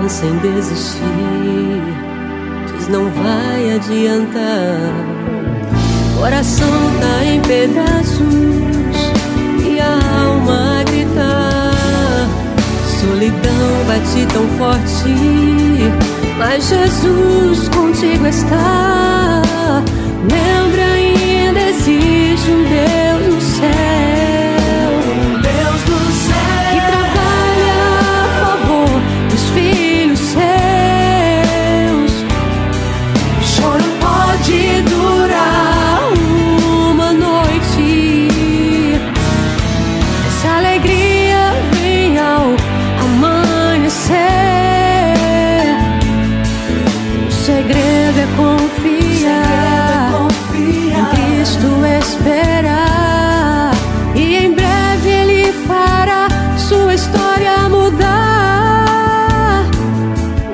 pensa em desistir, diz não vai adiantar. Coração tá em pedaços e a alma a gritar. Solidão bate tão forte, mas Jesus contigo está. Lembra, ainda existe um Deus no céu, um Deus no céu, que trabalha a favor dos filhos seus. O choro pode durar uma noite, essa alegria vem ao amanhecer. O segredo é confiar, em Cristo esperar, e em breve Ele fará sua história mudar.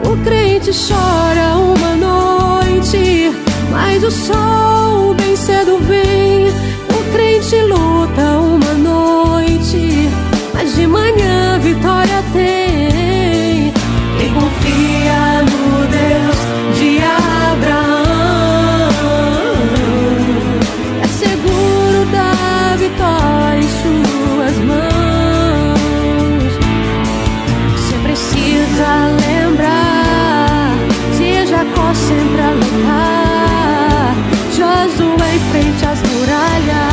O crente chora uma noite, mas o sol bem cedo vem. O crente luta uma noite, mas de manhã vitória tem. Quem confia no Deus de Abraão é seguro da vitória em suas mãos. Você precisa lembrar de Jacó sempre a lutar, Josué em frente às muralhas.